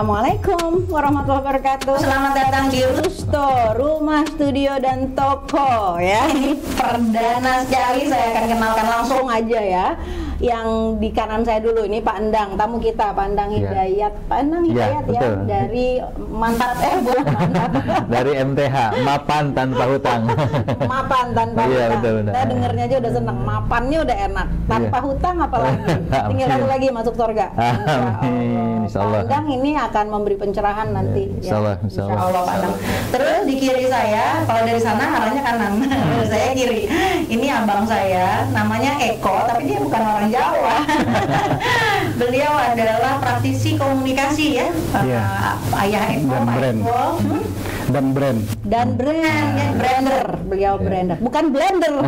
Assalamualaikum warahmatullahi wabarakatuh. Selamat datang di Rusto, rumah, studio, dan toko ya. Ini perdana sekali saya akan kenalkan langsung Aja ya. Yang di kanan saya dulu ini Pak Endang, tamu kita Pak Endang Hidayat. Pak Endang Hidayat ya, dari mantap bukan mantap. Dari MTH, mapan tanpa hutang. Mapan tanpa hutang. Betul. Saya dengernya aja udah seneng. Mapannya udah enak. Tanpa hutang apalagi. Tinggal satu lagi masuk surga. Insya Allah. Pak Endang ini akan memberi pencerahan nanti. Insya Allah. Insya Allah Pak Endang. Terus di kiri saya, kalau dari sana arahnya kanan, saya kiri. Ini abang saya, namanya Eko, tapi dia bukan orang Jawa. Beliau adalah praktisi komunikasi ya. Ayah Eko, dan Pak brand. Eko. Dan brand ya, brander. Beliau brander, bukan blender.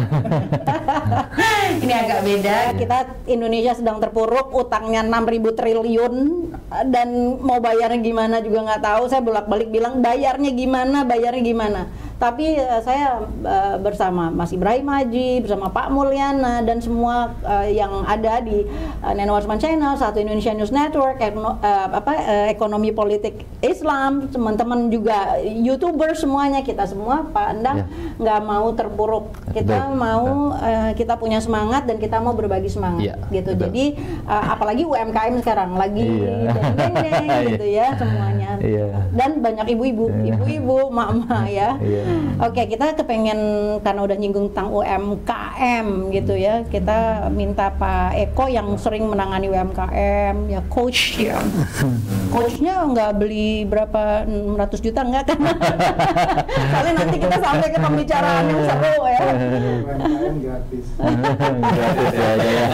Ini agak beda. Kita Indonesia sedang terpuruk, utangnya 6.000 triliun dan mau bayarnya gimana juga nggak tahu. Saya bolak-balik bilang bayarnya gimana. Tapi saya bersama Mas Ibrahim Haji, bersama Pak Mulyana dan semua yang ada di Neno Warsman Channel, Satu Indonesia News Network, Ekonomi Politik Islam, teman-teman juga YouTuber semuanya, kita semua Pak Endang nggak mau terpuruk. Kita mau kita punya semangat dan kita mau berbagi semangat gitu. Jadi apalagi UMKM sekarang lagi deng-deng gitu ya semuanya. Dan banyak ibu-ibu, mama ya. Oke, kita kepengen karena udah nyinggung tentang UMKM gitu ya, kita minta Pak Eko yang sering menangani UMKM ya, coach ya. Coachnya nggak beli berapa 600 juta enggak kan? Soalnya nanti kita sampai ke pembicaraan yang seru ya. UMKM gratis. Gratis ya.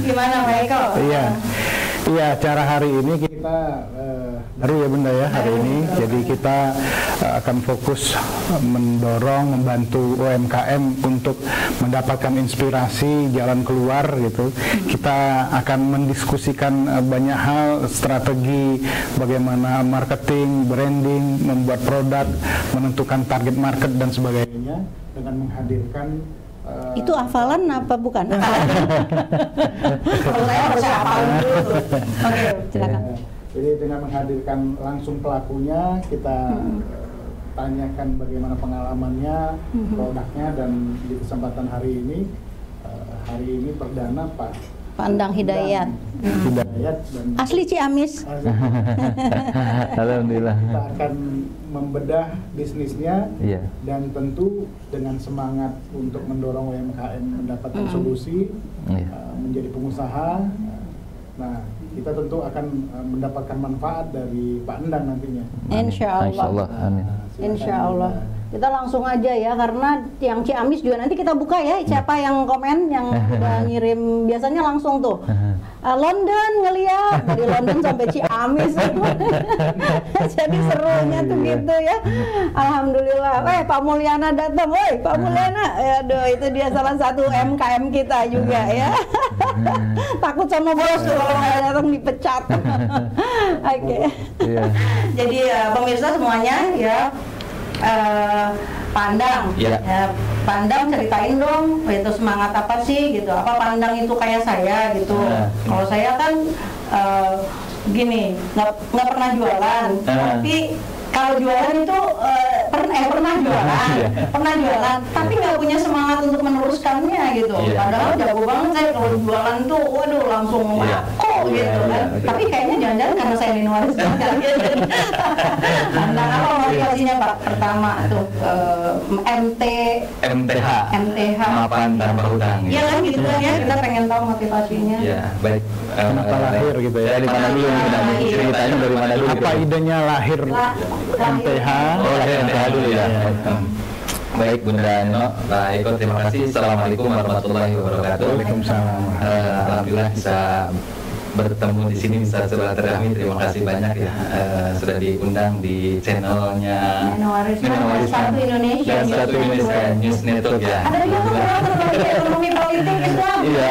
Gimana Pak Eko? Iya, cara hari ini kita baru ya Bunda ya hari ini. Jadi kita akan fokus mendorong, membantu UMKM untuk mendapatkan inspirasi jalan keluar gitu. Kita akan mendiskusikan banyak hal, strategi bagaimana marketing, branding, membuat produk, menentukan target market dan sebagainya dengan menghadirkan itu hafalan apa bukan? Kalau saya harus hafal dulu. Oke, silakan. Jadi dengan menghadirkan langsung pelakunya, kita tanyakan bagaimana pengalamannya, produknya, dan di kesempatan hari ini perdana Pak Endang Hidayat. Dan Asli Ciamis. Alhamdulillah. Kita akan membedah bisnisnya dan tentu dengan semangat untuk mendorong UMKM mendapatkan solusi, menjadi pengusaha. Nah, kita tentu akan mendapatkan manfaat dari Pak Endang nantinya. Insya Allah. Amin. Insya Allah. Kita langsung aja ya, karena yang Ciamis juga nanti kita buka ya, siapa yang komen, yang udah ngirim, biasanya langsung tuh London ngeliat, dari London sampai Ciamis. Jadi serunya tuh gitu ya. Alhamdulillah. Pak Mulyana datang, Pak Mulyana, aduh itu dia salah satu UMKM kita juga ya. Takut sama bos tuh kalau nggak datang dipecat. Oke. Jadi pemirsa semuanya ya, Pandang, Pandang ceritain dong, itu semangat apa sih gitu? Apa Pandang itu kayak saya gitu? Kalau saya kan gini, nggak pernah jualan, tapi kalau jualan itu pernah jualan, tapi nggak punya semangat untuk meneruskannya gitu. Padahal jago banget saya kalau jualan tuh, waduh langsung laku gitu kan. Tapi kayaknya jangan-jangan karena saya minimalis banget. Pandang apa motivasinya Pak? Pertama tuh MTH. Mapan tanpa hutang. Iya kan gitu kan ya, kita pengen tahu motivasinya. Ya, baik. Kenapa lahir gitu ya? Dari mana dulu? Ceritanya dari mana dulu? Apa idenya lahir MTH? Oh, lahir MTH dulu ya. Baik Bunda Neno, Pak Eko, terima kasih. Assalamualaikum warahmatullahi wabarakatuh. Waalaikumsalam. Alhamdulillah bisa bertemu di sini, bisa silaturahmi. Terima kasih banyak ya sudah diundang di channelnya Neno Warisman Satu Indonesia dan Satu Indonesia News Network ya. Ada juga ekonomi politik Islam. Iya,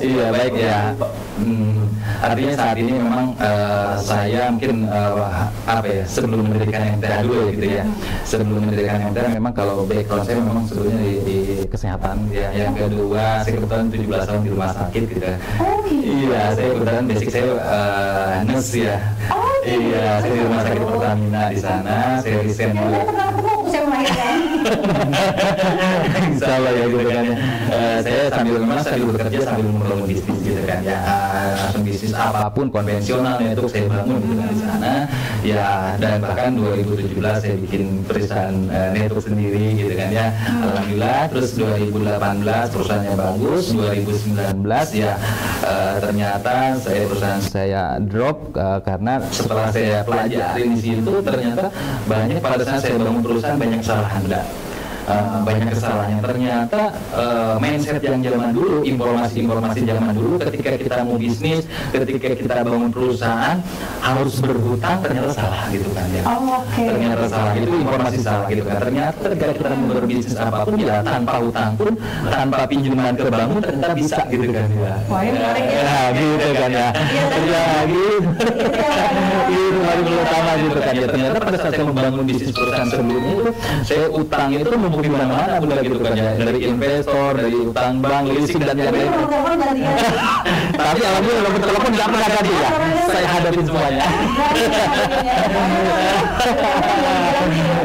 iya baik ya. Artinya saat ini memang saya mungkin sebelum mendirikan MTH dulu gitu ya. Sebelum mendirikan MTH memang kalau background saya memang sebelumnya di kesehatan ya. Yang kedua, saya kebetulan 17 tahun di rumah sakit gitu. Oh Iya, saya kebetulan basic saya nurse ya. Iya, saya di rumah sakit Pertamina di sana. Saya resign dulu. Saya melahirkan. Insya Allah ya gitu kan ya. Saya sambil bekerja sambil membangun bisnis gitu kan ya. Langsung bisnis apapun konvensional ya itu saya bangun gitu kan di sana. Ya dan bahkan 2017 saya bikin perusahaan network sendiri gitu kan ya. Alhamdulillah. Terus 2018 perusahaannya bagus. 2019 ya ternyata perusahaan saya drop karena setelah saya pelajari di situ ternyata banyak pada saat saya bangun perusahaan banyak kesalahan banyak kesalahannya. Ternyata mindset yang zaman dulu, informasi zaman dulu ketika kita mau bisnis, ketika kita bangun perusahaan harus berhutang, ternyata salah gitu kan ya. Ternyata salah, itu informasi salah gitu kan. Ternyata ketika kita mau berbisnis apapun ya tanpa hutang pun, tanpa pinjaman ke bank ternyata bisa gitu kan ya. Wah, ini menarik ya. Ya gitu kan ya. Ya gitu. Itu paling utama gitu kan ya. Ternyata pada saat saya membangun bisnis perusahaan sebelumnya itu saya utang itu di mana-mana bunda gitu kan ya, dari investor, dari utang bank, leasing dan lain-lain. Tapi alhamdulillah nomor telepon nggak pernah ganti ya, saya hadapin semuanya.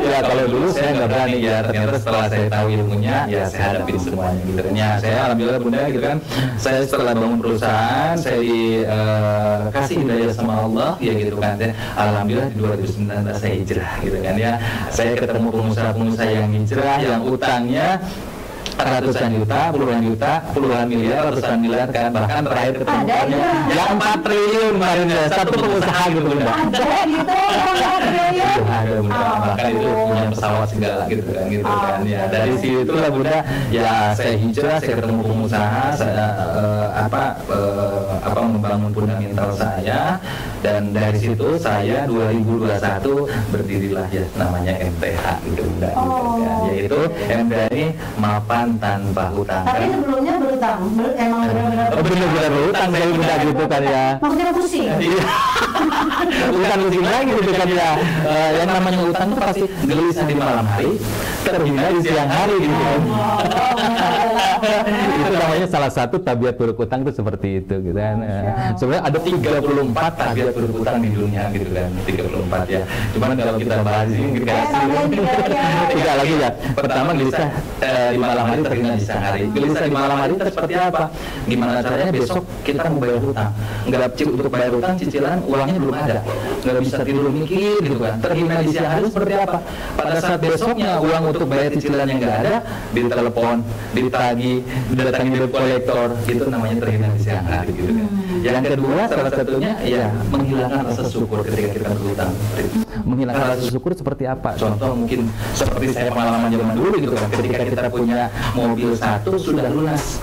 Ya kalau dulu saya nggak berani ya, ternyata setelah saya tahu ilmunya ya saya hadapin semuanya gitu. Ya saya alhamdulillah bunda gitu kan, saya setelah bangun perusahaan saya dikasih hidayah sama Allah ya gitu kan. Alhamdulillah di 2019 saya hijrah gitu kan ya, saya ketemu pengusaha-pengusaha yang hijrah yang utangnya ratusan juta, puluhan miliar, ratusan miliar kan, bahkan terakhir ketemuannya yang 4 triliun kemarin ya, satu pengusaha gitu bunda. Ada gitu, 4 triliun. Ada bunda, bahkan itu punya pesawat segala gitu kan ya. Dari situ lah bunda, ya saya hijrah, saya ketemu pengusaha, saya membangun fundamental saya, dan dari situ saya 2021 berdirilah ya namanya MTH gitu bunda. Yaitu MTH ini mapan tanpa hutang. Tapi sebelumnya berhutang, emang benar-benar berhutang saya bunda gitu kan ya. Maksudnya pusing. Bukan pusing lagi gitu kan ya. Yang namanya utang itu pasti gelisah di malam hari, terhina di siang hari gitu. Itu namanya salah satu tabiat buruk utang itu seperti itu gitu kan. Sebenarnya ada 34 tabiat buruk utang di dunia gitu kan. 34 ya. Cuman kalau kita bahas ini tidak lagi ya. Pertama gelisah di malam hari, terhina di siang hari. Gelisah di malam hari itu seperti apa? Gimana caranya besok kita mau bayar hutang? Nggak ada untuk bayar hutang, cicilan uangnya belum ada. Nggak bisa tidur mikir gitu kan. Terhina di siang hari seperti apa? Pada saat besoknya uang untuk bayar cicilan yang nggak ada, ditelepon, ditagih, didatangi debt kolektor, itu namanya terhina di siang hari gitu kan. Yang kedua salah satunya ya menghilangkan rasa syukur ketika kita berhutang. Menghilangkan rasa syukur seperti apa? Contoh mungkin seperti saya pengalaman zaman dulu gitu kan. Ketika kita punya mobil satu sudah lunas,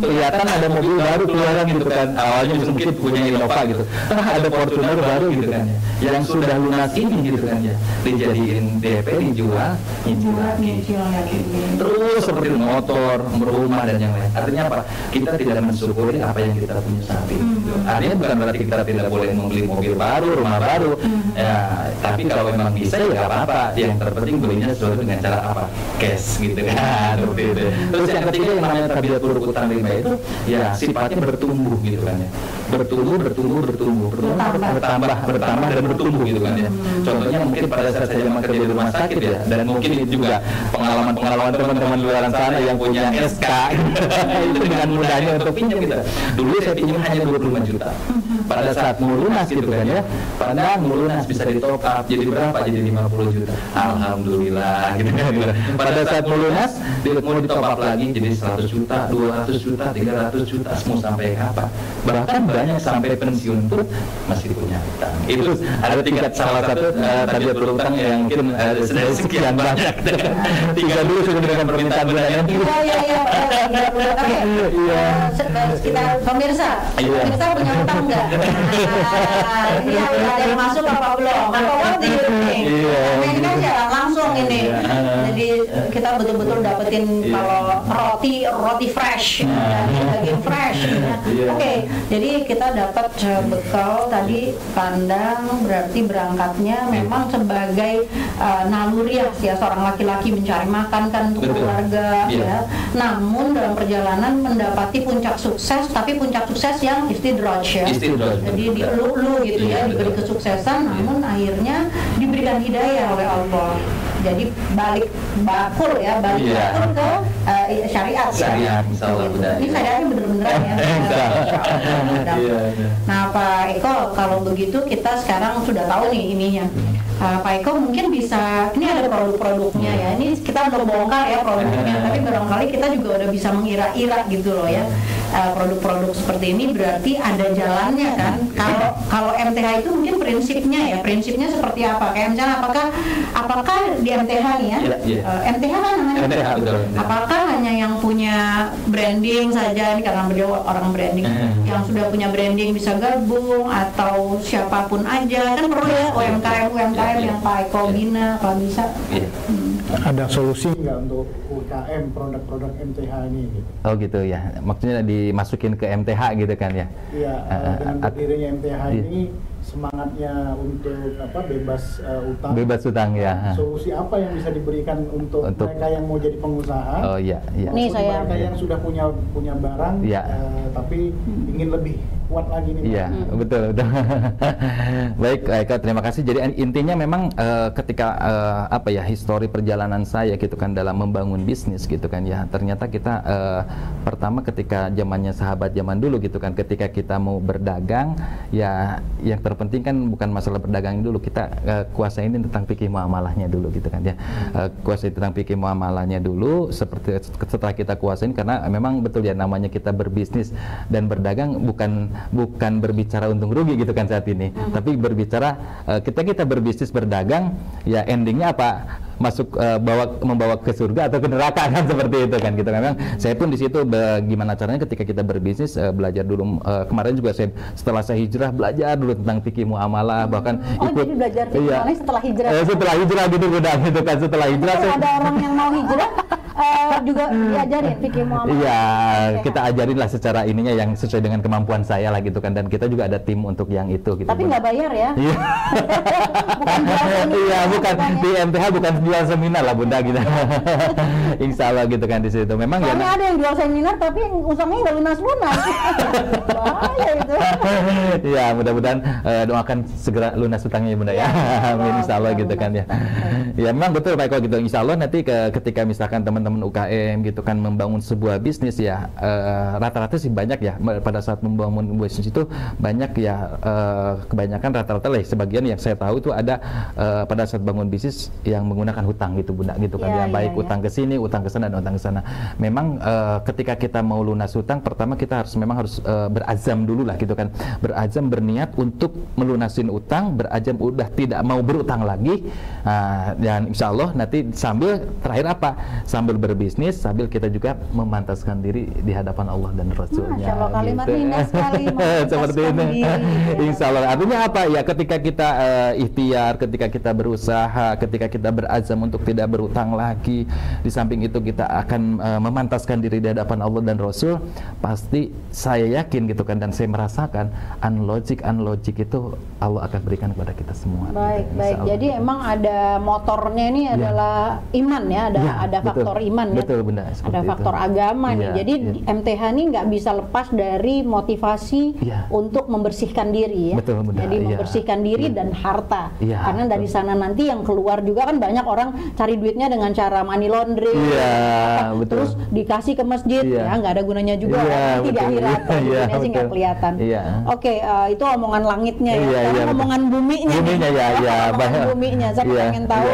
kelihatan ada mobil baru keluaran gitu kan. Awalnya mungkin punya Innova gitu, ada Fortuner baru gitu kan ya, yang sudah lunas ini gitu kan ya, dijadiin DP, dijual, nyicil lagi. Terus seperti motor, rumah dan yang lain. Artinya apa? Kita tidak mensyukuri apa yang kita punya saat ini. Artinya bukan berarti kita tidak boleh membeli mobil baru, rumah baru. Ya, tapi kalau memang bisa ya nggak apa-apa. Yang terpenting belinya sesuai dengan cara apa? Cash gitu kan. Terus yang ketiga yang namanya tabiat buruk utang riba itu ya sifatnya bertumbuh gitu kan ya. Bertumbuh, bertambah dan bertumbuh gitu kan ya. Contohnya mungkin pada saat saya zaman kerja di rumah sakit ya, dan mungkin itu juga pengalaman teman-teman di luar sana yang punya SK itu dengan mudahnya untuk pinjam gitu. Dulu saya pinjam hanya 25 juta. Pada saat mau lunas gitu kan ya, padahal mau lunas bisa di top up jadi berapa? Jadi 50 juta. Alhamdulillah gitu kan. Pada saat mau lunas mau di top up lagi jadi 100 juta, 200 juta, 300 juta, mau sampai kapan? Bahkan banyak sampai pensiun pun masih punya hutang. Itu ada tingkat salah satu tabiat berhutang yang mungkin sudah sekian banyak. 3 dulu sudah dengan permintaan bulanan. Iya. Kita pemirsa punya hutang nggak? Ini ada yang masuk apa belum? Apa waktu ini? Ini aja langsung ini. Jadi kita betul-betul dapetin kalau roti fresh, daging fresh. Oke, jadi kita dapat bekal tadi pandang, berarti berangkatnya memang sebagai naluri ya seorang laki-laki mencari makan kan untuk keluarga ya. Namun dalam perjalanan mendapati puncak sukses, tapi puncak sukses yang istidraj ya. Jadi dielu-elu gitu ya, diberi kesuksesan, namun akhirnya diberikan hidayah oleh Allah. Jadi balik bakul ya, balik bakul ke syariat ya. Ini syariatnya bener-beneran ya. Nah Pak Eko, kalau begitu kita sekarang sudah tahu nih ininya. Pak Eko mungkin bisa, ini ada produk-produknya ya. Ini kita belum bongkar ya produknya, tapi barangkali kita juga udah bisa mengira-ira gitu loh ya. Produk-produk seperti ini berarti ada jalannya kan. Kalau MTH itu mungkin prinsipnya seperti apa? Kayak misalnya apakah di MTH nih ya? MTH kan namanya. Apakah hanya yang punya branding saja, ini karena beliau orang branding, yang sudah punya branding bisa gabung atau siapapun aja kan perlu ya UMKM yang Pak Eko bina kalau bisa. Ada solusi nggak untuk UKM produk-produk MTH ini? Gitu? Oh gitu ya, maksudnya dimasukin ke MTH gitu kan ya? Iya, dengan berdirinya MTH ini semangatnya untuk bebas utang. Bebas utang ya. Solusi apa yang bisa diberikan untuk mereka yang mau jadi pengusaha? Oh iya. Nih mereka yang sudah punya barang, tapi ingin lebih kuat lagi nih. Iya, betul. Baik, Eka, terima kasih. Jadi intinya memang ketika histori perjalanan saya gitu kan dalam membangun bisnis gitu kan ya. Ternyata kita pertama ketika zamannya sahabat zaman dulu gitu kan, ketika kita mau berdagang ya yang terpenting kan bukan masalah berdagang dulu, kita kuasain tentang fikih muamalahnya dulu gitu kan ya. Kuasai tentang fikih muamalahnya dulu, seperti setelah kita kuasain, karena memang betul ya namanya kita berbisnis dan berdagang bukan berbicara untung rugi gitu kan saat ini, tapi berbicara kita berbisnis berdagang ya endingnya apa, membawa ke surga atau ke neraka kan, seperti itu kan gitu. Memang saya pun di situ bagaimana caranya ketika kita berbisnis belajar dulu, kemarin juga setelah saya hijrah belajar dulu tentang fikih muamalah, bahkan ikut jadi belajar fikih muamalah setelah hijrah. Setelah hijrah gitu kan, setelah hijrah ada orang yang mau hijrah juga diajarin fikih muamalah. Iya, kita ajarin lah secara ininya yang sesuai dengan kemampuan saya lah gitu kan, dan kita juga ada tim untuk yang itu gitu. Tapi nggak bayar ya? Bukan di MTH bukan jual seminar lah Bunda gitu. Insya Allah gitu kan di situ. Memang ya. Ada yang jual seminar tapi usangnya nggak lunas. Bahaya itu. Iya, mudah-mudahan doakan segera lunas utangnya ya Bunda ya. Amin, insya Allah gitu kan ya. Ya memang betul Pak Eko gitu. Insya Allah nanti ketika misalkan teman-teman UKM gitu kan membangun sebuah bisnis ya, rata-rata sih banyak ya pada saat membangun bisnis itu banyak ya, kebanyakan rata-rata lah sebagian yang saya tahu itu ada pada saat bangun bisnis yang menggunakan hutang gitu Bunda gitu kan ya, baik utang ke sini, utang ke sana dan utang ke sana. Memang ketika kita mau lunas hutang, pertama kita harus berazam dulu lah gitu kan, berazam berniat untuk melunasin utang, berazam udah tidak mau berutang lagi, dan insya Allah nanti sambil terakhir sambil berbisnis, sambil kita juga memantaskan diri di hadapan Allah dan Rasulnya. Masya Allah, kalimat indah sekali. Seperti ini. Insya Allah. Artinya apa ya? Ketika kita ikhtiar, ketika kita berusaha, ketika kita berazam untuk tidak berutang lagi, di samping itu kita akan memantaskan diri di hadapan Allah dan Rasul, pasti saya yakin gitu kan, dan saya merasakan unlogic itu Allah akan berikan kepada kita semua. Baik. Jadi emang ada motornya ini adalah iman ya, ada faktor iman ya. Betul Bunda. Ada faktor agama nih. Jadi MTH ini nggak bisa lepas dari motivasi untuk membersihkan diri ya. Betul Bunda. Jadi membersihkan diri dan harta. Karena dari sana nanti yang keluar juga kan banyak orang cari duitnya dengan cara money laundering. Terus dikasih ke masjid ya, nggak ada gunanya juga nanti di akhirat. Gunanya sih nggak kelihatan. Oke, itu omongan langitnya ya. Sekarang omongan buminya. Omongan buminya. Saya pengen tahu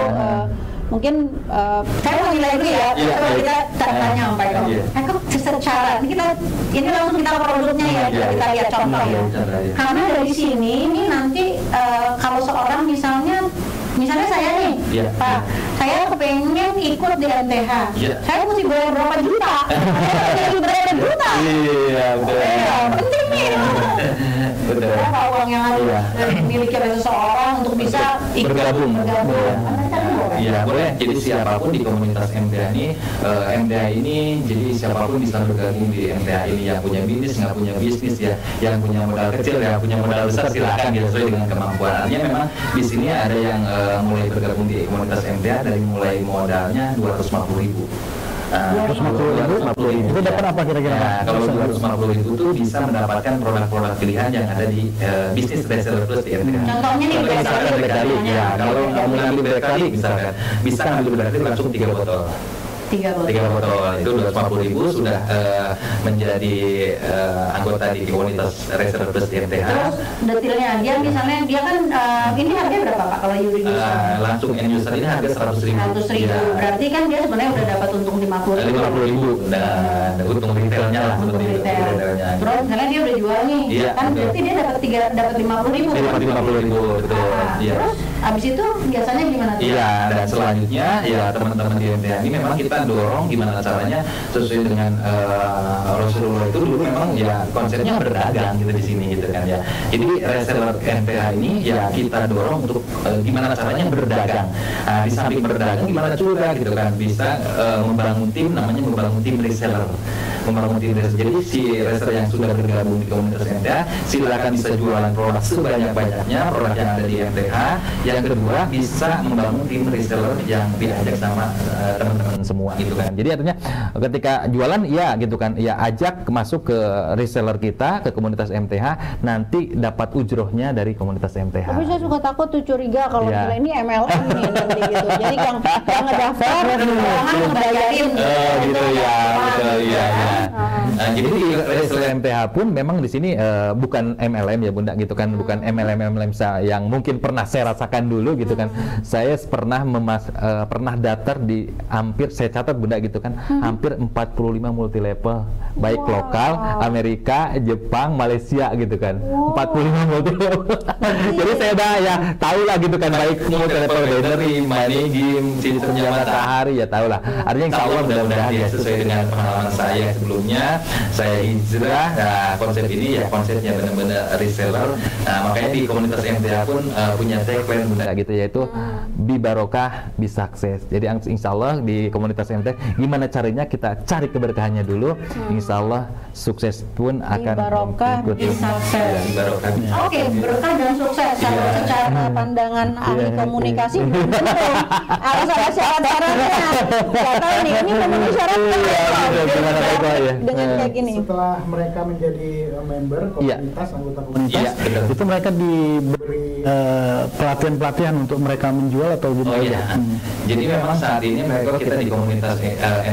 mungkin saya mau nilai dulu ya. Kalau kita tanya Pak Eko, secara ini langsung kita produknya ya, kita lihat contoh ya. Karena dari sini ini nanti kalau seorang misalnya saya nih, Pak, saya kepengen ikut di MTH, saya mesti bayar berapa juta? Saya berapa juta? Iya, betul. Penting nih. Berapa uang yang harus dimiliki oleh seseorang untuk bisa ikut bergabung. Iya, boleh. Jadi siapapun di komunitas MTA ini, jadi siapapun bisa bergabung di MTA ini, yang punya bisnis, nggak punya bisnis ya, yang punya modal kecil ya, punya modal besar silakan ya, sesuai dengan kemampuan. Artinya memang di sini ada yang mulai bergabung di komunitas MTA dari mulai modalnya 250.000. 250.000 itu dapat apa kira-kira? Nah, kalau 250.000 itu bisa mendapatkan produk-produk pilihan yang ada di bisnis reseller plus di MTA. Contohnya nih, Misalkan BlackLink, ya kalau mau ngambil BlackLink misalkan, bisa ngambil BlackLink langsung 3 botol. 3 botol itu 250.000 sudah menjadi anggota di komunitas reseller plus di MTA. Terus detailnya dia misalnya dia kan ini harganya berapa Pak kalau Yuri langsung end user ini harga 100.000. 100.000. Ya. Berarti kan dia sebenarnya udah dapat untung 50.000. Dan untung retailnya lah. Untung retail. Terus misalnya dia udah jual nih, iya, kan berarti dia dapat 50.000. Dapat 50.000 betul. Iya. Terus abis itu biasanya gimana tuh? Iya, dan selanjutnya ya teman-teman di MTA ini memang kita dorong gimana caranya sesuai dengan Rasulullah itu dulu memang ya konsepnya berdagang gitu di sini gitu kan ya. Jadi reseller MTA ini ya kita dorong untuk gimana caranya berdagang. Nah, di samping berdagang gimana juga gitu kan bisa membangun tim, namanya membangun tim reseller. Jadi si reseller yang sudah bergabung di komunitas MTA silakan bisa jualan produk sebanyak-banyaknya, produk yang ada di MTA. Yang kedua bisa membangun tim reseller yang diajak sama teman-teman semua gitu kan. Jadi artinya ketika jualan ya gitu kan, ya ajak masuk ke reseller kita, ke komunitas MTH, nanti dapat ujrohnya dari komunitas MTH. Tapi saya suka takut tuh curiga kalau misalnya ini MLM nih nanti gitu. Jadi yang ngedaftar jangan ngebayarin. Gitu ya, betul ya. Nah, jadi di reseller MTH pun memang di sini bukan MLM ya Bunda gitu kan, bukan MLM yang mungkin pernah saya rasakan dulu gitu kan. Saya pernah pernah daftar di hampir, saya catat Bunda gitu kan, hampir 45 multi level, baik lokal, Amerika, Jepang, Malaysia gitu kan. 45 multi level. Jadi saya udah ya tahu lah gitu kan, baik multi level binary, money game, sistemnya matahari ya tahu lah. Artinya insya Allah mudah-mudahan ya sesuai dengan pengalaman saya sebelumnya, saya hijrah. Nah, konsep ini ya konsepnya benar-benar reseller. Nah, makanya di komunitas MTA pun punya tagline Bunda gitu, yaitu Bi Barokah, Bi Sukses. Jadi insya Allah di komunitas MTA gimana caranya kita cari keberkahannya dulu, insya Allah sukses pun akan barokah, bisa sukses. Oke, berkah dan sukses. Kalau secara pandangan ahli komunikasi harus ada syarat-syaratnya. Gak tahu nih, ini memenuhi syaratnya dengan kayak gini. Setelah mereka menjadi member komunitas, anggota komunitas, itu mereka diberi pelatihan-pelatihan untuk mereka menjual atau gimana? Oh iya. Jadi memang saat ini mereka kita di komunitas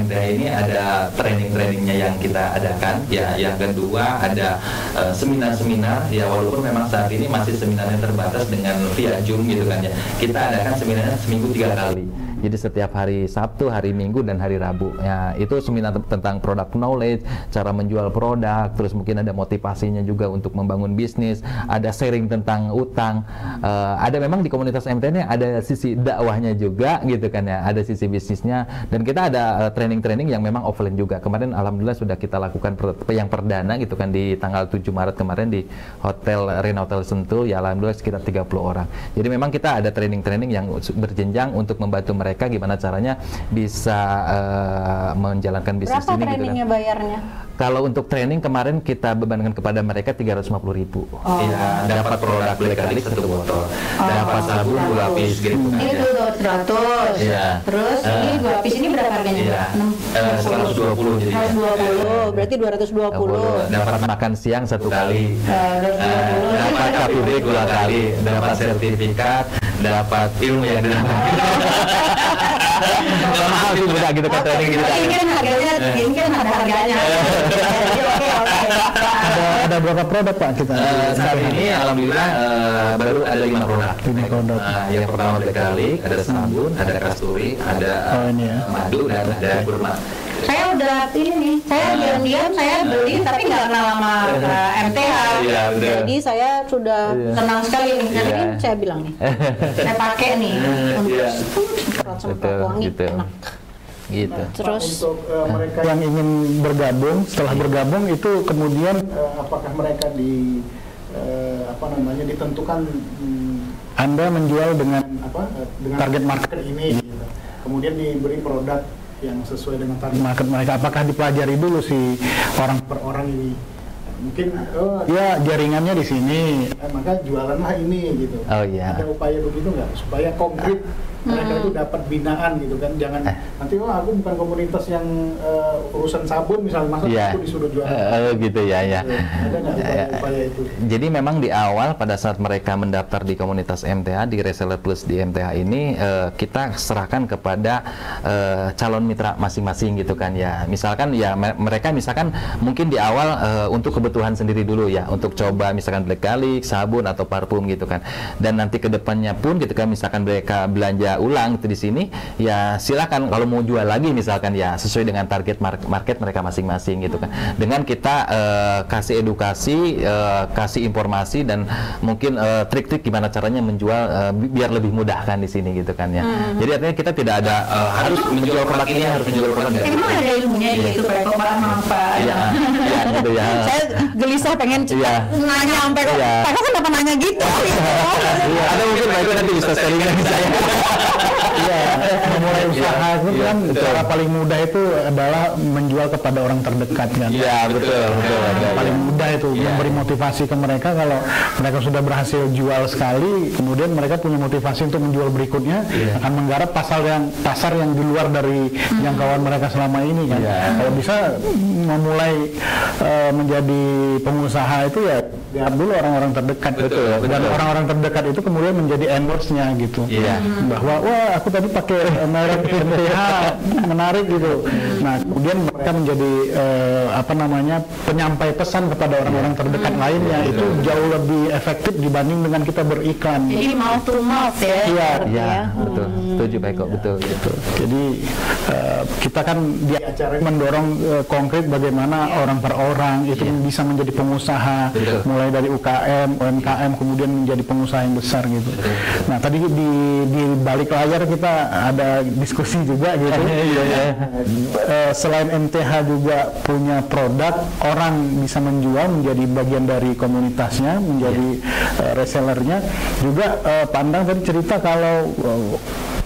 MTA ini ada training-trainingnya yang kita adakan. Ya, yang kedua ada seminar-seminar. Ya, walaupun memang saat ini masih seminarnya terbatas dengan via Zoom gitu kan ya. Kita adakan seminarnya seminggu 3 kali. Jadi setiap hari Sabtu, hari Minggu, dan hari Rabu. Ya, itu seminar tentang product knowledge, cara menjual produk, terus mungkin ada motivasinya juga untuk membangun bisnis, ada sharing tentang utang. Ada memang di komunitas MTA ini ada sisi dakwahnya juga gitu kan ya, ada sisi bisnisnya, dan kita ada training-training yang memang offline juga. Kemarin alhamdulillah sudah kita lakukan yang perdana gitu kan di tanggal 7 Maret kemarin di Hotel Rena Hotel Sentul, ya alhamdulillah sekitar 30 orang. Jadi memang kita ada training-training yang berjenjang untuk membantu mereka gimana caranya bisa menjalankan bisnis berapa ini. Berapa trainingnya gitu kan. bayarnya? Kalau untuk training kemarin kita bebankan kepada mereka 350.000. Iya, dapat produk BlackLink 1 botol, dapat sabun 2 lapis gitu kan. Itu 100. Iya. Terus ini 2 lapis ini berapa harganya? Iya. 120 jadi. 120, berarti 220. Dapat makan siang 1 kali. Dapat KPD 2 kali, dapat sertifikat, dapat ilmu yang didapat. Mahal sih Bunda gitu kan training gitu kan. Ini kan ada harganya. Ada berapa produk Pak kita? Saat ini alhamdulillah baru ada 5 produk. 5 produk. Yang pertama BlackLink, ada sabun, ada kasturi, ada madu, dan ada kurma. Saya udah ini nih, saya diam-diam saya beli tapi nggak kenal sama MTH. Iya, jadi saya sudah senang sekali nih. Jadi saya bilang nih, saya pakai nih untuk semprot wangi enak. Gitu. Terus untuk mereka yang ingin bergabung, setelah bergabung itu kemudian apakah mereka ditentukan Anda menjual dengan dengan target market ini gitu. kemudian diberi produk yang sesuai dengan target market mereka. Apakah dipelajari dulu si orang per orang ini? Mungkin ya jaringannya di sini, maka jualanlah ini gitu. Ada upaya begitu nggak supaya konkret mereka itu dapat binaan gitu kan, jangan nanti aku bukan komunitas yang urusan sabun misalnya, masa aku disuruh jualan gitu ya. Ada nggak upaya itu? Jadi memang di awal pada saat mereka mendaftar di komunitas MTH, di Reseller Plus di MTH ini, kita serahkan kepada calon mitra masing-masing gitu kan ya. Misalkan ya mereka misalkan mungkin di awal untuk kebutuhan sendiri dulu ya, untuk coba misalkan Black Garlic, sabun atau parfum gitu kan. Dan nanti kedepannya pun gitu kan, misalkan mereka belanja ulang itu di sini, ya silakan kalau mau jual lagi misalkan ya sesuai dengan target market mereka masing-masing gitu kan. Dengan kita kasih edukasi, kasih informasi dan mungkin trik-trik gimana caranya menjual biar lebih mudah kan di sini gitu kan ya. Jadi artinya kita tidak ada harus menjual produk ini, harus menjual produk ini. Emang ada ilmunya gitu Pak Eko, apa? Iya, gitu ya. Saya gelisah pengen nanya sampai kok Pak Eko kenapa nanya gitu? Ada mungkin Pak Eko nanti bisa sharing dengan saya. Memulai usaha itu kan cara paling mudah itu adalah menjual kepada orang terdekat kan. Iya, betul. Paling mudah itu memberi motivasi ke mereka. Kalau mereka sudah berhasil jual sekali, kemudian mereka punya motivasi untuk menjual berikutnya, akan menggarap pasar yang di luar dari jangkauan mereka selama ini kan. Kalau bisa memulai menjadi pengusaha itu ya lihat dulu orang-orang terdekat. Dan orang-orang terdekat itu kemudian menjadi endorse-nya gitu. Bahwa wah aku tadi pakai merek MTH menarik gitu. Nah kemudian mereka menjadi penyampai pesan kepada orang-orang terdekat lainnya. Itu jauh lebih efektif dibanding dengan kita beriklan. Jadi mouth to mouth ya. Iya, betul. Setuju Pak Eko, betul. Jadi kita kan di acara mendorong konkret bagaimana orang per orang itu bisa menjadi pengusaha, mulai dari UKM, UMKM kemudian menjadi pengusaha yang besar gitu. Nah tadi di balik layar kita ada diskusi juga gitu. Selain MTH juga punya produk, orang bisa menjual menjadi bagian dari komunitasnya, menjadi resellernya. Juga Pandang tadi cerita kalau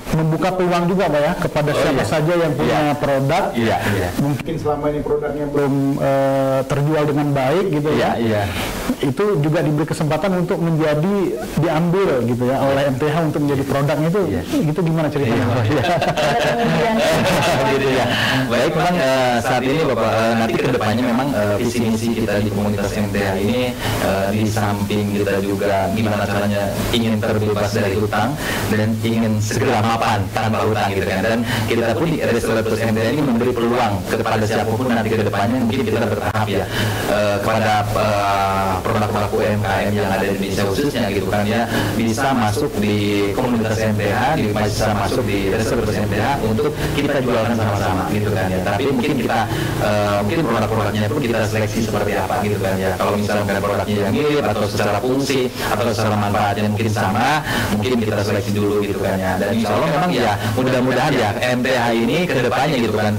membuka peluang juga Pak ya kepada siapa saja yang punya produk. Mungkin selama ini produknya belum terjual dengan baik gitu itu juga diberi kesempatan untuk menjadi diambil gitu ya oleh MTH untuk menjadi produknya itu. Itu gimana ceritanya? Gitu ya. Baik, memang saat ini Bapak nanti kedepannya memang visi misi kita di komunitas MTH ini di samping kita juga gimana caranya ingin terbebas dari hutang dan ingin segera mapan tanpa hutang gitu kan. Dan kita pun di Reseller Plus MTH ini memberi peluang kepada siapapun nanti kedepannya, mungkin kita bertahap ya kepada produk-produk UMKM yang ada di Indonesia khususnya gitu kan ya, bisa masuk di komunitas MTH, bisa masuk di Reseller Plus MTH untuk kita jualkan sama-sama gitu kan ya. Tapi mungkin kita mungkin produk-produknya pun kita seleksi seperti apa gitu kan ya. Kalau misalnya produknya yang mirip atau secara fungsi atau secara manfaatnya mungkin sama, mungkin kita seleksi dulu gitu kan ya. Dan insya Allah memang ya mudah-mudahan ya MTH ini ke depannya gitu kan,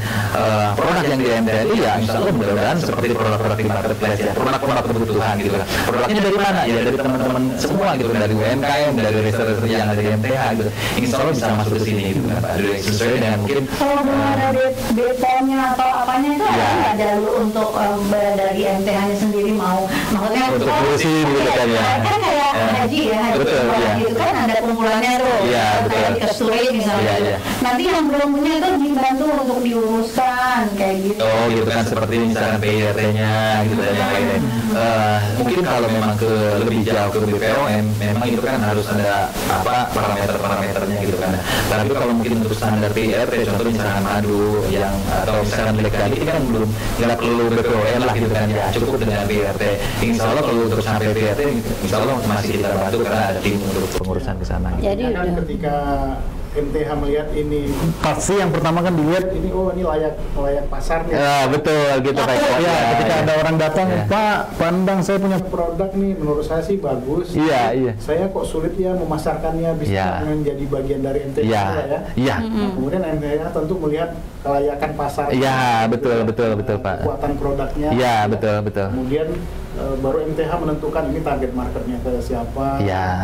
produk yang di MTH itu ya insya Allah mudah-mudahan seperti produk-produk di marketplace ya, produk-produk kebutuhan gitu kan. Produknya dari mana ya, dari teman-teman semua gitu, dari UMKM, dari reseller yang ada di MTH gitu. Insya Allah bisa masuk ke sini gitu kan Pak, sesuai dengan mungkin kalau belum ada BPOM-nya atau apanya itu ada jalur untuk dari MTH-nya sendiri mau, maksudnya untuk kursi gitu kan ya. Kan kayak haji ya, gitu kan ada pengumpulannya tuh, kayak di kesturi misalnya. Nanti yang belum punya itu dibantu untuk diuruskan kayak gitu. Oh gitu kan, seperti misalkan PIRT-nya gitu ya. Mungkin kalau memang ke lebih jauh ke BPOM, memang itu kan harus ada parameter-parameternya gitu kan. Tapi kalau mungkin untuk standar PIRT, contoh misalkan madu yang atau misalkan Black Garlic kan belum, nggak perlu BPOM lah gitu kan ya, cukup dengan PIRT. Insya Allah kalau untuk sampai PIRT, Insya Allah masih kita bantu karena ada tim untuk pengurusan ke sana. Jadi ketika MTH melihat ini, pasti yang pertama kan dilihat ini, oh ini layak pasarnya. Ya betul gitu Pak. Ya, ketika ada orang datang, Pak Pandang saya punya produk nih, menurut saya sih bagus. Iya. Saya kok sulit ya memasarkannya, bisa menjadi bagian dari MTH ya. Kemudian MTH tentu melihat kelayakan pasar. Iya betul Pak. Kekuatan produknya. Iya betul. Kemudian baru MTH menentukan ini target marketnya ke siapa,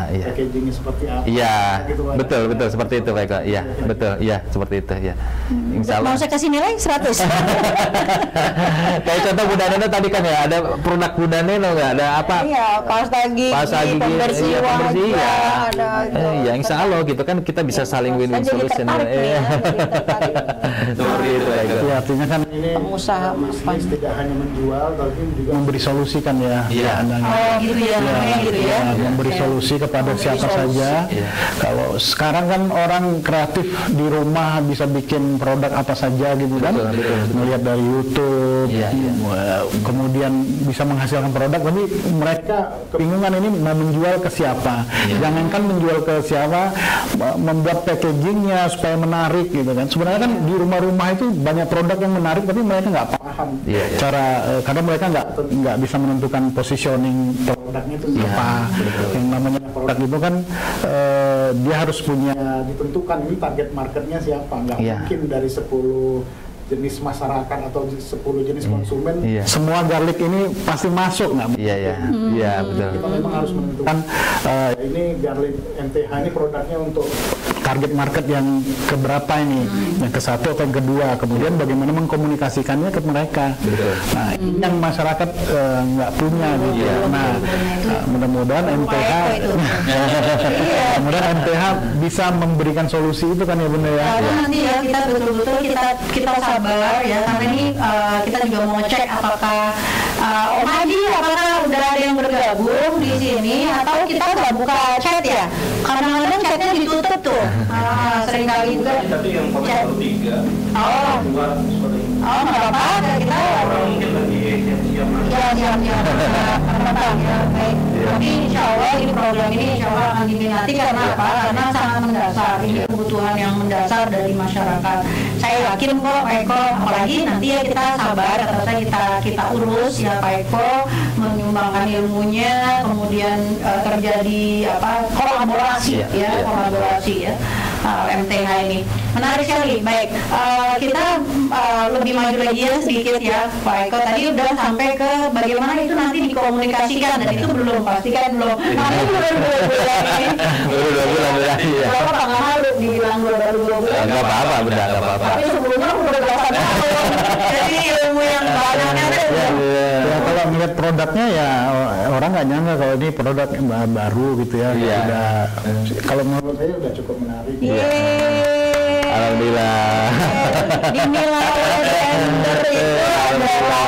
packagingnya seperti apa. Iya, gitu, betul seperti itu Pak Eko. Iya, betul, iya seperti itu ya. Insya Allah. Mau saya kasih nilai 100. Kayak contoh Bunda Neno tadi kan ya, ada produk Bunda Neno nggak ada apa? Iya, pasta gigi, pembersih wajah, ada. Iya, Insya Allah gitu kan kita bisa saling win-win solution. Seperti itu Pak Eko. Ya, artinya kan ini pengusaha bisnis tidak hanya menjual, tapi juga memberi solusi kan ya. Iya. Gitu ya, gitu ya. Memberi solusi kepada siapa saja. Kalau sekarang kan orang kreatif di rumah bisa bikin produk apa saja gitu kan, melihat dari YouTube, kemudian bisa menghasilkan produk, tapi mereka kebingungan ini mau menjual ke siapa. Jangankan menjual ke siapa, membuat packagingnya supaya menarik gitu kan. Sebenarnya kan di rumah-rumah itu banyak produk yang menarik, tapi mereka nggak paham cara, karena mereka nggak bisa menentukan positioning produknya itu apa. Yang namanya produk itu kan dia harus punya ditentukan ini target marketnya siapa. Nggak mungkin dari 10 jenis masyarakat atau 10 jenis konsumen semua garlic ini pasti masuk, nggak? Iya, betul. Kita memang harus menentukan ini garlic MTH ini produknya untuk target market yang keberapa ini, yang ke-1 atau yang kedua, kemudian bagaimana mengkomunikasikannya ke mereka. Nah, ini yang masyarakat nggak punya gitu. Nah, mudah-mudahan MTH kemudian MTH bisa memberikan solusi itu kan ya Bunda ya. Nanti ya kita betul-betul kita sabar ya, karena ini kita juga mau ngecek apakah Om Hadi apakah udah ada yang bergabung di sini atau kita nggak buka chat ya? Kadang-kadang chatnya ditutup tuh. Sering kali juga. Tapi yang chat 3. Oh, nggak apa-apa. Kita mungkin lagi siap-siap. Siap-siap. Baik. Tapi insya Allah ini program ini insya Allah akan diminati karena apa? Karena sangat mendasar. Ini kebutuhan yang mendasar dari masyarakat. Saya yakin kok Pak Eko, apalagi nanti ya kita sabar, kita urus ya Pak Eko, menyumbangkan ilmunya, kemudian terjadi kolaborasi ya. MTH ini menarik sekali. Baik, kita lebih maju lagi ya sedikit ya Pak Eko. Tadi udah sampai ke bagaimana itu nanti dikomunikasikan, dan itu belum pastikan belum. Nanti belum 2 bulan ini. Baru 2 bulan ya. Bapak nggak malu dibilang baru 2 bulan. Nggak apa-apa, Bunda, nggak apa-apa. Tapi sebelumnya udah belasan tahun. Jadi ilmu yang banyak ya, kalau melihat produknya ya orang nggak nyangka kalau ini produk baru gitu ya. Udah, kalau menurut saya udah cukup menarik. Alhamdulillah. Dinilai oleh vendor itu adalah,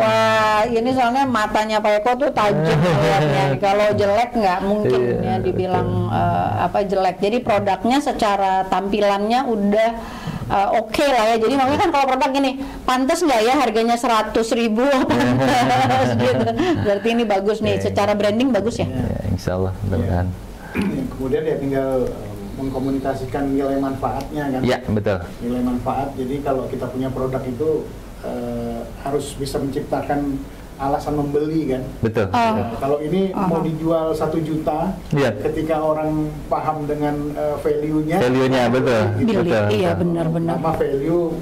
wah ini soalnya matanya Pak Eko tuh tajam lihatnya. Kalau jelek nggak mungkin ya dibilang jelek. Jadi produknya secara tampilannya udah oke lah ya. Jadi makanya kan kalau produk gini, pantas nggak ya harganya 100.000 pantas gitu. Berarti ini bagus nih, secara branding bagus ya. Insya Allah, mudah-mudahan. Kemudian ya tinggal mengkomunikasikan nilai manfaatnya kan. Iya, betul. Nilai manfaat. Jadi kalau kita punya produk itu harus bisa menciptakan alasan membeli kan. Betul. Kalau ini mau dijual 1 juta, ketika orang paham dengan value-nya, betul. Betul. Iya, benar-benar. Sama value,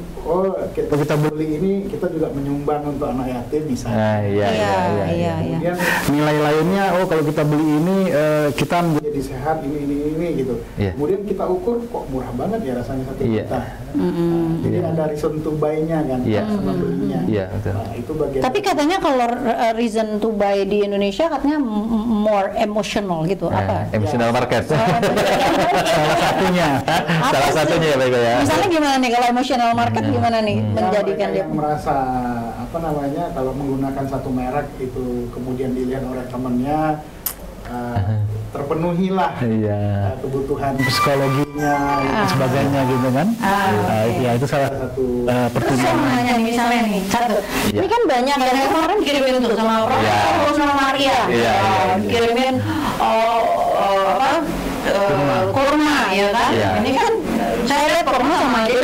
kita beli ini kita juga menyumbang untuk anak yatim misalnya. Iya. Kemudian nilai lainnya, kalau kita beli ini kita menjadi sehat ini gitu. Kemudian kita ukur kok murah banget ya rasanya 1 juta. Jadi ada reason to buy-nya kan, sama belinya. Nah, itu bagian. Tapi katanya kalau reason to buy di Indonesia katanya more emotional gitu. Apa? Emotional market. Salah satunya ya Pak Eko ya. Misalnya gimana nih kalau emotional market gimana nih menjadikan dia yang merasa kalau menggunakan satu merek itu kemudian dilihat oleh temannya terpenuhilah kebutuhan psikologinya dan sebagainya gitu kan. Itu salah satu pertimbangan. Misalnya nih, ini kan banyak dan kemarin dikirimin tuh sama orang sama Maria, dikirimin kurma ya kan. Ini kan saya lihat kurma sama aja.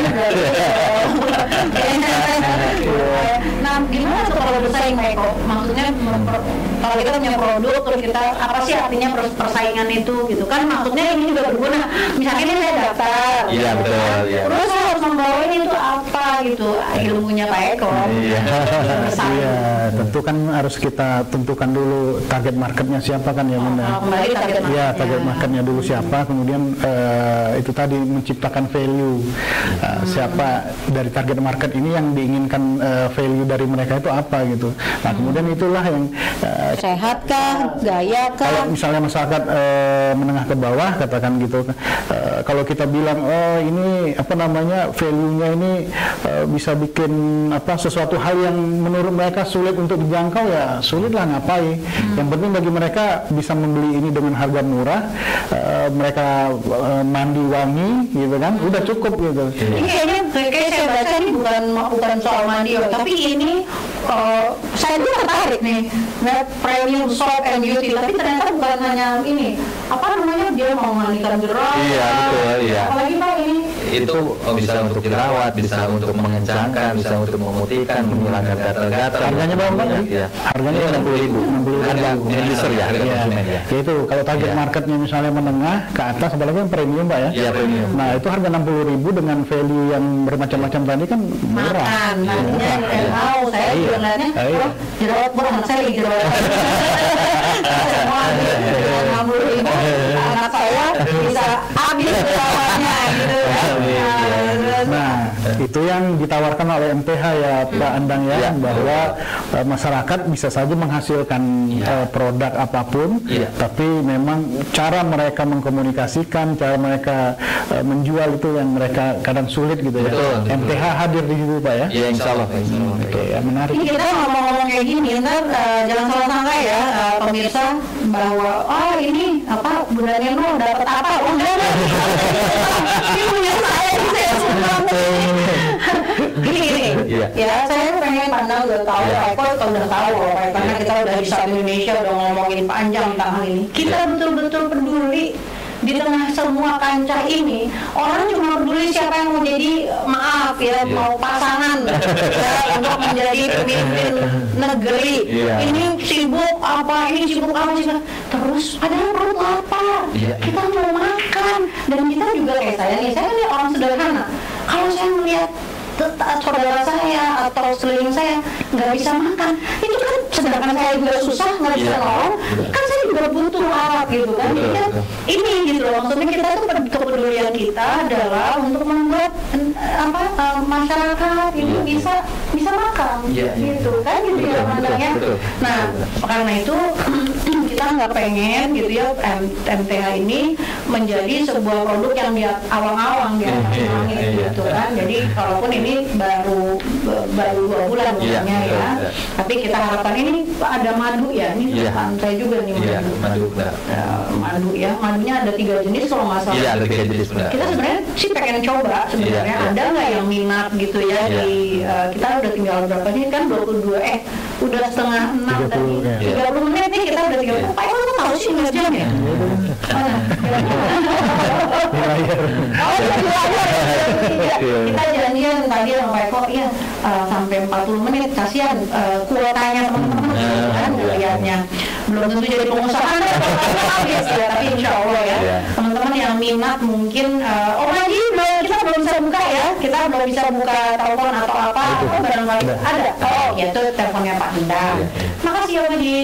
Nah gimana tuh kalau bersaing Pak Eko? Maksudnya kalau kita punya produk terus kita apa sih artinya persaingan itu gitu kan? Maksudnya ini juga berguna. Misalnya ini saya daftar, Iya, betul, iya. terus saya harus membawa ini itu apa gitu ilmunya Pak Eko. Iya. Bersaing. Iya, tentu kan harus kita tentukan dulu target marketnya siapa kan ya Bunda. Kembali target marketnya. Ya, target marketnya dulu siapa, kemudian itu tadi menciptakan value. Siapa dari target market ini yang diinginkan value dari mereka itu apa gitu. Nah, kemudian itulah yang Sehat kah, gaya kalau kah? misalnya masyarakat menengah ke bawah katakan gitu, kalau kita bilang oh ini apa namanya value-nya ini bisa bikin apa sesuatu hal yang menurut mereka sulit untuk dijangkau, ya sulitlah ngapain. Yang penting bagi mereka bisa membeli ini dengan harga murah, mereka mandi wangi gitu kan, udah cukup gitu. Ini kayaknya kayak saya baca ini bukan soal mandi, tapi ini saya juga tertarik nih, premium soap and beauty, tapi ternyata bukan hanya ini, apa namanya dia mau mandikan jerawat. Iya, betul, iya. Apalagi Pak ini Itu bisa untuk jerawat, bisa untuk mengencangkan, bisa untuk memutihkan, menghilangkan gatal-gatal. Harganya berapa Pak? Iya. Harganya 60.000. 60.000. Harga end user ya, harga Iya, konsumen ya. itu kalau target Iya. marketnya misalnya menengah ke atas, apalagi yang premium Pak ya. Iya, premium. Nah itu harga 60.000 dengan value yang bermacam-macam tadi kan murah. makan, nantinya Iya. mau saya juga ngeliatnya, Iya. oh, jerawat buat anak saya lagi jerawat. Semua dengan 60.000 anak saya bisa habis jerawatnya gitu kan. Nah, itu yang ditawarkan oleh MTH ya Pak Andang ya, Iya. bahwa masyarakat bisa saja menghasilkan produk apapun, Iya. tapi memang cara mereka mengkomunikasikan, cara mereka menjual itu yang mereka kadang sulit gitu ya. Betul, betul. MTH hadir di situ Pak ya. Iya, insya Allah. Oke, ya menarik. Ini kita ngomong-ngomong kayak gini, ntar jangan salah sangka ya pemirsa bahwa oh ini apa Bunda Neno dapat apa? Oh enggak, ini punya saya sumbang. Gini, Iya. ya saya pengen pandang udah tahu, Iya. Pak Eko kalau udah tahu loh, karena kita udah di Satu Indonesia udah ngomongin panjang tentang hal ini. Kita betul-betul peduli. Di tengah semua kancah ini, orang cuma peduli siapa yang mau jadi, maaf ya, mau pasangan ya, untuk menjadi pemimpin negeri. Iya. Ini sibuk apa, ini sibuk apa, terus ada yang perut lapar, Iya. kita mau makan, dan kita juga kayak saya nih, saya kan orang sederhana. Kalau saya melihat saudara saya atau seliling saya nggak bisa makan, itu kan sedangkan saya juga susah nggak bisa Iya. nolong, kan saya juga butuh alat gitu kan. Jadi kan ini gitu loh, maksudnya kita tuh kepedulian kita adalah untuk membuat masyarakat ini bisa makan Iya, iya. gitu kan, gitu ya Betul, pandangnya. betul. Nah karena itu kita nggak pengen gitu ya MTH ini menjadi sebuah produk yang di awang-awang di atas langit gitu kan. Jadi kalaupun ini baru 2 bulan Iya, umurnya ya, betul. tapi kita harapkan ini ada madu ya, ini Iya. pantai juga nih Iya, madu. madu benar. Madu ya, madunya ada 3 jenis kalau nggak salah. Iya, ada 3 jenis benar. Kita sebenarnya sih pengen coba sebenarnya, Iya, iya. ada nggak yang minat gitu ya Iya. di kita udah tinggal berapa nih kan 22 udah setengah 6 tadi 30, ya. 30 menit nih kita udah 30 Pak Eko tahu sih 9 jam ya? Mana? Dilayar. Oh, iya, iya. Kita janjian tadi sama Pak Eko, iya sampai 40 menit, kasihan kuotanya teman-teman gitu kan lihatnya. Belum tentu jadi pengusaha habis ya, tapi insya Allah ya Iya. teman-teman yang minat mungkin lagi kita belum bisa buka ya, kita belum bisa buka telepon atau apa, barangkali ada. Oh, yaitu teleponnya Pak Endang. Makasih ya Pak di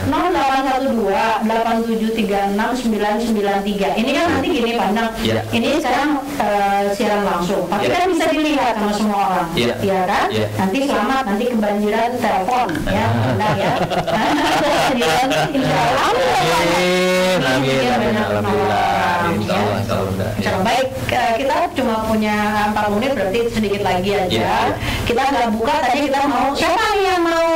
0812 8736 993. Ini kan nanti gini Pak Endang, Iya. ini sekarang siaran langsung, tapi Iya. kan bisa dilihat sama semua orang, Iya. ya kan? Iya. Nanti selamat, nanti kebanjiran telepon ya, Endang ya. Insya Allah. Amin, amin, amin, alhamdulillah. Insya Allah, insya Allah. Insya Allah. Baik, kita cuma punya 4 menit, berarti sedikit lagi aja. Iya. Kita nggak buka, tadi kita mau, siapa nih yang mau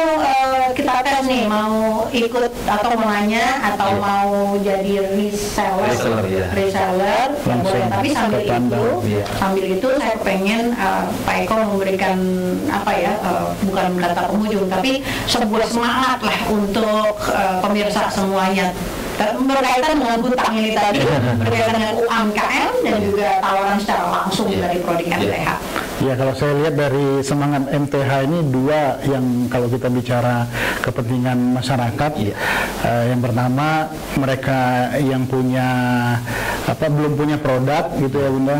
kita tes nih, mau ikut atau mau nanya atau Iya. mau jadi reseller, Reseller, iya. Reseller, ya Langsung boleh. Tapi sambil ke Anda. itu, Iya. sambil itu saya pengen Pak Eko memberikan apa ya, bukan data pengunjung, tapi sebuah semangat lah untuk pemirsa semuanya. Berkaitan dengan hutang ini tadi, berkaitan dengan UMKM dan juga tawaran secara langsung Iya. dari Prodi MTH. Ya, kalau saya lihat dari semangat MTH ini dua yang kalau kita bicara kepentingan masyarakat. Yang pertama, mereka yang punya belum punya produk gitu ya Bunda,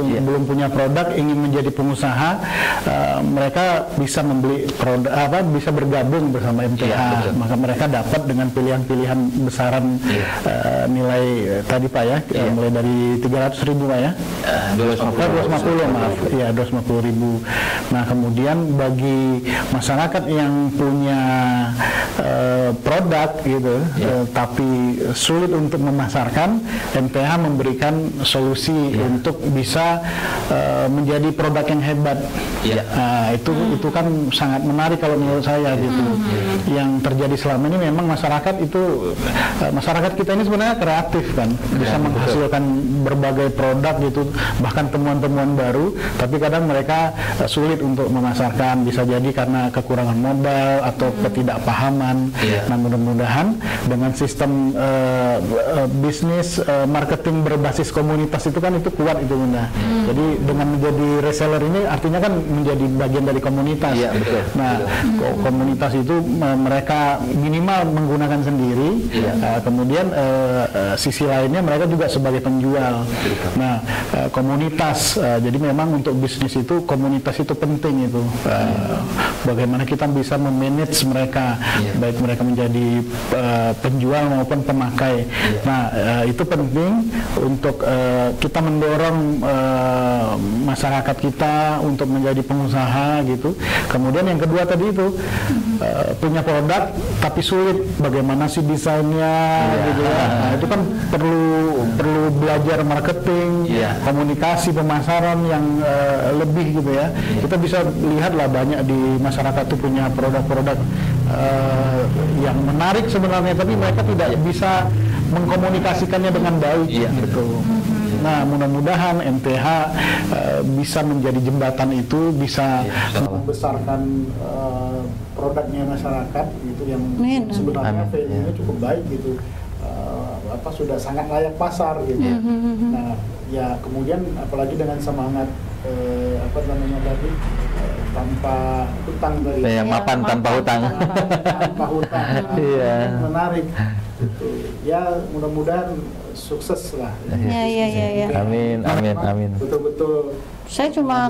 belum punya produk, ingin menjadi pengusaha, mereka bisa membeli produk, bisa bergabung bersama MTH, maka mereka dapat dengan pilihan-pilihan besaran nilai tadi Pak ya, mulai dari 300.000 Pak ya, 250 maaf, ya 250.000. Nah kemudian bagi masyarakat yang punya produk gitu, tapi sulit untuk memasarkan, MTH memberikan solusi untuk bisa menjadi produk yang hebat. Itu kan sangat menarik kalau menurut saya gitu. Yang terjadi selama ini memang masyarakat kita ini sebenarnya kreatif kan, bisa menghasilkan berbagai produk gitu, bahkan temuan-temuan baru, tapi kadang mereka sulit untuk memasarkan, bisa jadi karena kekurangan modal atau ketidakpahaman. Nah mudah-mudahan dengan sistem bisnis marketing berbasis komunitas itu kan itu kuat itu Bunda. Jadi dengan menjadi reseller ini artinya kan menjadi bagian dari komunitas. Nah komunitas itu mereka minimal menggunakan sendiri, kemudian sisi lainnya mereka juga sebagai penjual. Nah komunitas, jadi memang untuk bisnis itu komunitas itu penting itu. Bagaimana kita bisa memanage mereka, baik mereka menjadi penjual maupun pemakai. Nah itu penting untuk kita mendorong masyarakat kita untuk menjadi pengusaha gitu. Kemudian yang kedua tadi itu punya produk tapi sulit, bagaimana sih desainnya gitu ya. Nah, itu kan perlu belajar marketing, komunikasi, pemasaran yang lebih gitu ya. Kita bisa lihatlah banyak di masyarakat itu punya produk-produk yang menarik sebenarnya, tapi mereka tidak bisa mengkomunikasikannya dengan baik gitu. Nah mudah-mudahan MTH bisa menjadi jembatan itu, bisa membesarkan produknya masyarakat gitu, yang sebenarnya value-nya cukup baik gitu, sudah sangat layak pasar gitu. Nah ya kemudian apalagi dengan semangat tadi tanpa hutang dari mapan tanpa hutang. Menarik gitu. Ya mudah-mudahan sukses lah. Amin. Betul-betul. Saya cuma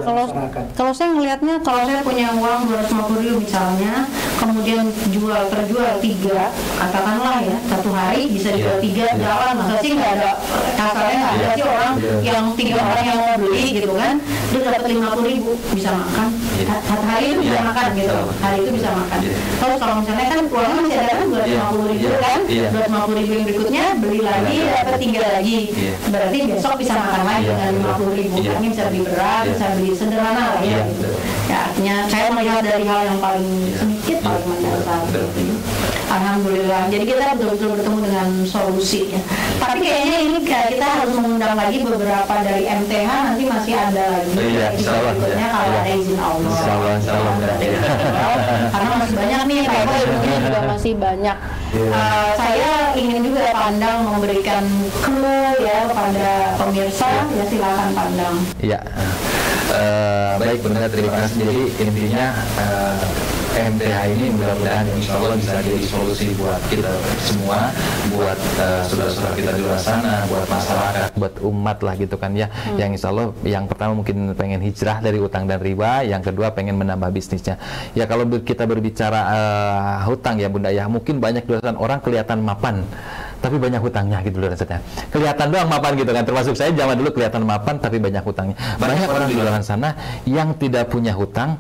kalau saya ngelihatnya, kalau saya punya uang 250.000 misalnya, kemudian terjual 3, katakanlah ya, satu hari bisa dijual 3, jalan, masa sih nggak ada, kasarnya nggak ada sih orang yang 3 orang yang mau beli gitu kan, dia dapat 50.000 bisa makan, hari itu bisa makan gitu, hari itu bisa makan. Kalau misalnya kan uangnya masih ada kan 250.000 kan, 250.000 yang berikutnya beli lagi dapat 3 lagi, berarti besok bisa makan lagi dengan 50.000, ini bisa lebih berat, bisa beli sederhana lah ya gitu. Ya artinya saya melihat dari hal yang paling sedikit, paling mendasar gitu. Alhamdulillah, jadi kita betul-betul bertemu dengan solusi ya. Tapi kayaknya ini kita harus mengundang lagi beberapa dari MTH, nanti masih ada lagi berikutnya kalau ada izin Allah. Karena masih banyak nih, ilmunya juga masih banyak. Saya ingin juga Pandang memberikan clue ya kepada pemirsa, ya silakan Pandang. Baik Bunda, terima kasih. Jadi intinya MTH ini mudah-mudahan insya Allah bisa jadi solusi buat kita semua, buat saudara-saudara kita di luar sana, buat masyarakat, buat umat lah gitu kan ya. Yang insya Allah yang pertama mungkin pengen hijrah dari utang dan riba, yang kedua pengen menambah bisnisnya. Ya kalau kita berbicara hutang ya Bunda ya, mungkin banyak di luar sana orang kelihatan mapan, tapi banyak hutangnya gitu loh rasanya. Kelihatan doang mapan gitu kan, termasuk saya zaman dulu kelihatan mapan tapi banyak hutangnya. Banyak orang di luar sana yang tidak punya hutang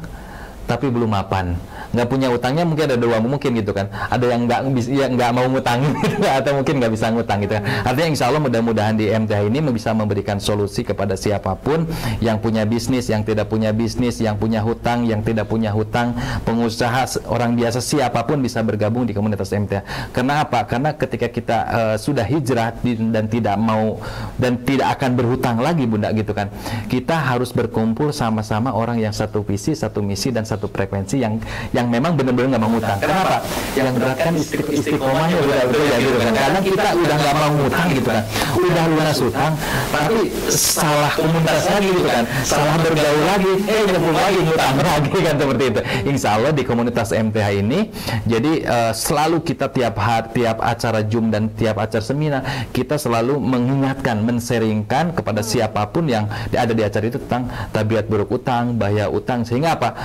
tapi belum mapan. Nggak punya utangnya mungkin ada dua mungkin gitu kan, ada yang nggak mau ngutangin gitu, atau mungkin nggak bisa ngutang gitu kan. Artinya insya Allah mudah-mudahan di MTH ini bisa memberikan solusi kepada siapapun yang punya bisnis, yang tidak punya bisnis, yang punya hutang, yang tidak punya hutang, pengusaha, orang biasa, siapapun bisa bergabung di komunitas MTH. Karena apa? Karena ketika kita sudah hijrah dan tidak mau dan tidak akan berhutang lagi Bunda gitu kan, kita harus berkumpul sama-sama orang yang satu visi, satu misi dan satu frekuensi yang yang memang benar-benar nggak mau ngutang. Kenapa? Yang beratkan istiqomahnya betul ya gitu kan. Karena kita udah nggak mau ngutang gitu kan, udah lunas utang, tapi salah komunitas lagi gitu kan, salah bergaul lagi, nyebut lagi ngutang lagi kan, seperti itu. Insya Allah di komunitas MTH ini, jadi selalu kita tiap acara Zoom dan tiap acara seminar, kita selalu mengingatkan, men-sharingkan kepada siapapun yang ada di acara itu tentang tabiat buruk utang, bahaya utang, sehingga apa?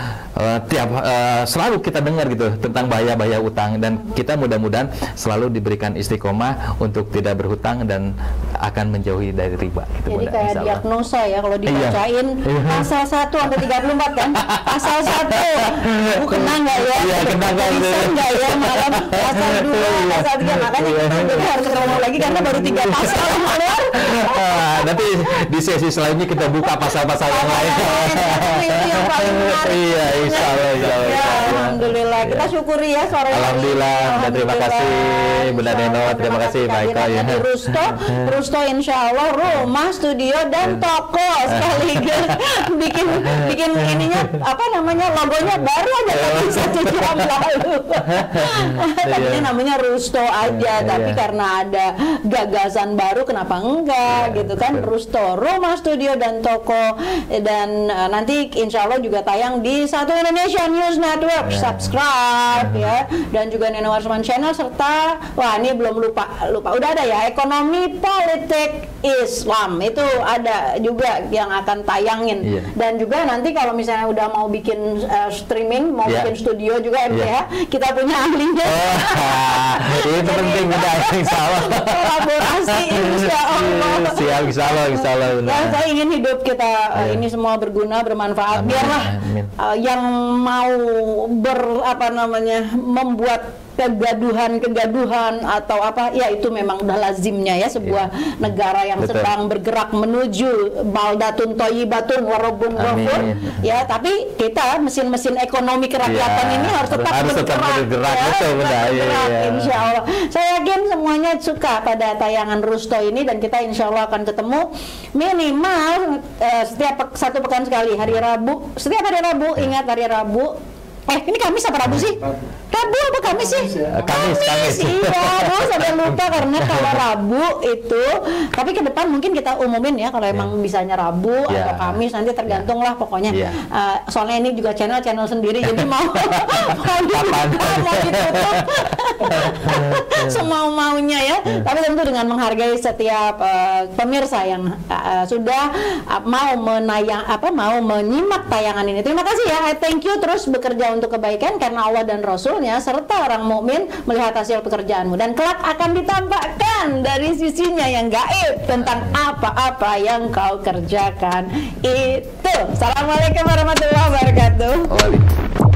Selalu kita dengar gitu tentang bahaya utang, dan kita mudah-mudahan selalu diberikan istiqomah untuk tidak berhutang dan akan menjauhi dari riba gitu. Jadi kayak diagnosa ya, kalau dibacain pasal 1 sampai 34 kan, pasal 1 kena nggak ya, bisa nggak ya, malam pasal 2, pasal 3, makanya kita harus ketemu lagi karena baru 3 pasal malam. Nanti di sesi selanjutnya kita buka pasal-pasal yang lain. Itu yang paling menarik. Iya, insya Allah. Alhamdulillah, kita syukuri ya sore ini. Alhamdulillah, dan terima kasih Bunda Neno, terima kasih Pak Eko ya. Rusto insya Allah rumah, studio dan toko sekaligus bikin ininya apa namanya, logonya baru aja tadi 1 jam lalu. Tadinya namanya Rusto aja, tapi karena ada gagasan baru kenapa enggak gitu kan. Rusto rumah, studio dan toko, dan nanti insya Allah juga tayang di Satu Indonesia News Network. Subscribe ya, dan juga Neno Warsman Channel, serta wah ini belum lupa udah ada ya, ekonomi politik Islam itu ada juga yang akan tayangin. Dan juga nanti kalau misalnya udah mau bikin streaming, mau bikin studio juga MTH, kita punya ahlinya. Itu penting, udah insya Allah. Kolaborasi insya Allah. Siap, insya Allah. Dan saya ingin hidup kita ini semua berguna, bermanfaat. Biarlah yang mau membuat kegaduhan atau apa ya, itu memang udah lazimnya ya sebuah negara yang sedang bergerak menuju baldatun thayyibatun warabun ghafur ya. Tapi kita mesin-mesin ekonomi kerakyatan ini harus tetap bergerak insya Allah. Saya yakin semuanya suka pada tayangan Rusto ini, dan kita insya Allah akan ketemu minimal setiap 1 pekan sekali, hari Rabu, setiap hari Rabu. Ingat hari Rabu. Ini Kamis apa Rabu sih? Rabu apa Kamis sih? Kamis. Iya, sampai lupa karena kalau Rabu itu, tapi ke depan mungkin kita umumin ya kalau emang bisanya Rabu atau Kamis, nanti tergantung lah pokoknya. Soalnya ini juga channel sendiri, jadi mau ditutup semau-maunya ya. Tapi tentu dengan menghargai setiap pemirsa yang sudah mau menyimak tayangan ini. Terima kasih ya. Thank you, terus bekerja untuk kebaikan karena Allah dan Rasulnya, serta orang mukmin melihat hasil pekerjaanmu, dan kelak akan ditampakkan dari sisinya yang gaib tentang apa-apa yang kau kerjakan itu. Assalamualaikum warahmatullahi wabarakatuh.